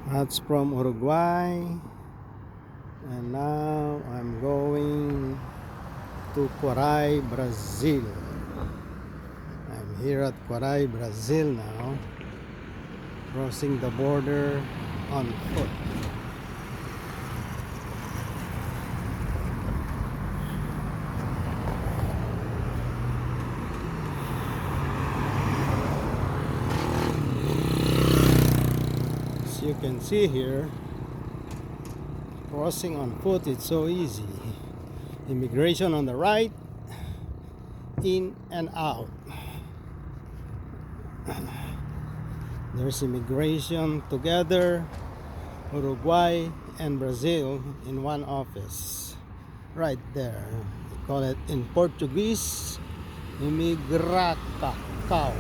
That's from Uruguay, and now I'm going to Quaraí, Brazil. I'm here at Quaraí, Brazil now, crossing the border on foot. As you can see here, crossing on foot is so easy. Immigration on the right, in and out. There's immigration together, Uruguay and Brazil in one office. Right there. They call it in Portuguese, Imigracao.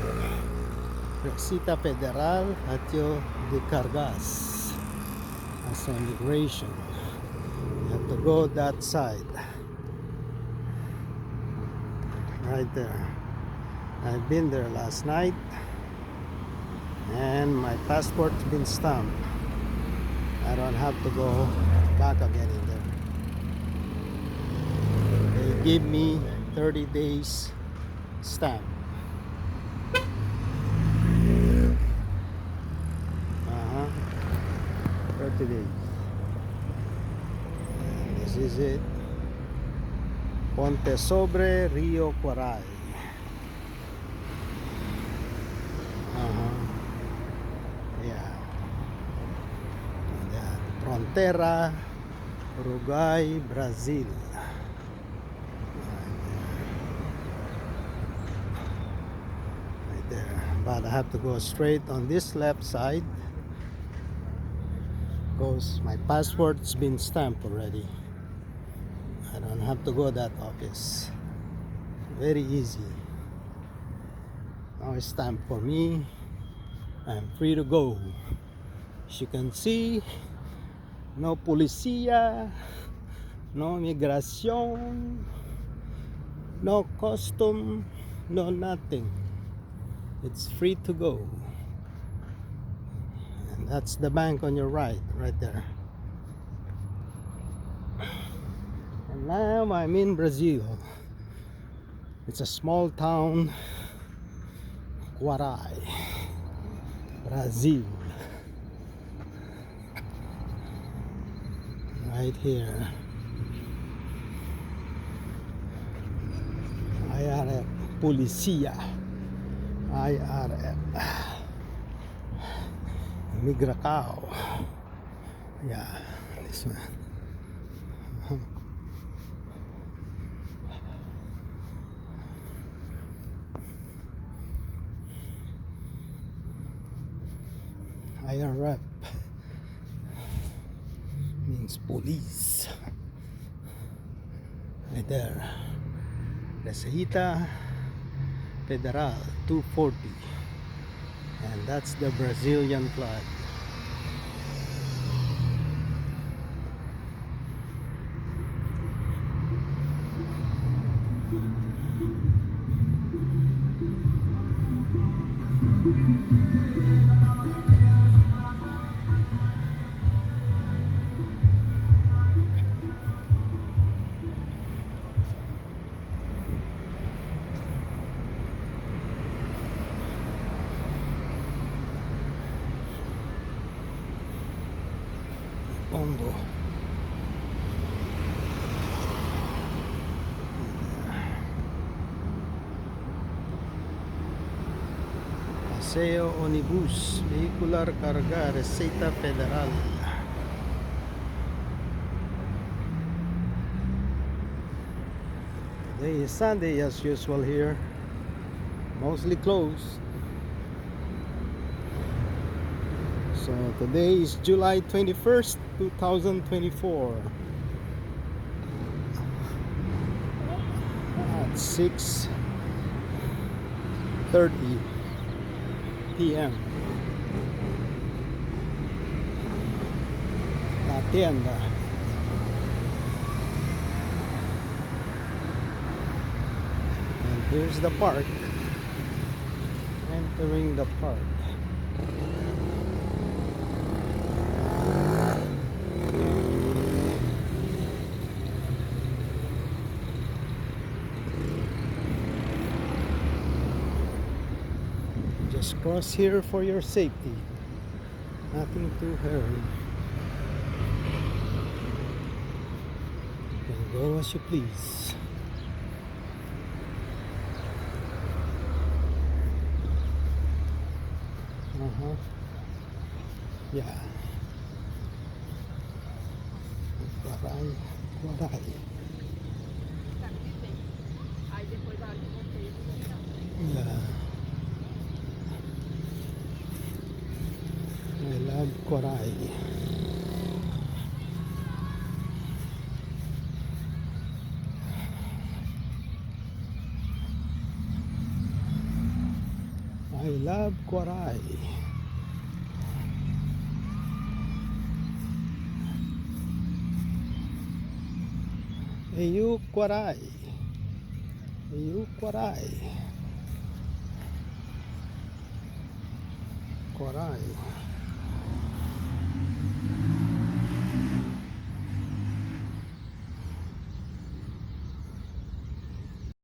Receita Federal Hatio de Cargas. That's immigration. You have to go that side. Right there. I've been there last night, and my passport's been stamped. I don't have to go back again in there. They give me 30 days stamp. 30 days. And this is it. Ponte Sobre Rio Quaraí. Yeah. Frontera, Uruguay, Brazil. Right there. But I have to go straight on this left side because my passport's been stamped already. I don't have to go that office. Very easy. Now it's stamped for me. I'm free to go. As you can see, no policía, no migración, no custom, no nothing. It's free to go. And that's the bank on your right there. And now I'm in Brazil. It's a small town, Quaraí, Brazil. Right here. IRF, Policia, IRF, Migracao. Yeah, this one. IRF means police. Right there. Receita Federal 240. And that's the Brazilian flag. Pondo. Paseo Onibus, Vehicular Carga, Receita Federal. Today is Sunday as usual here. Mostly closed. So today is July 21st, 2024 at 6:30 p.m. La tienda. And here's the park. Entering the park. Cross here for your safety. Nothing to hurry. You can go as you please. Yeah. Guaray, guaray. Yeah. I love Koray. I love Koray. Hey you Koray. Hey you Koray. Koray.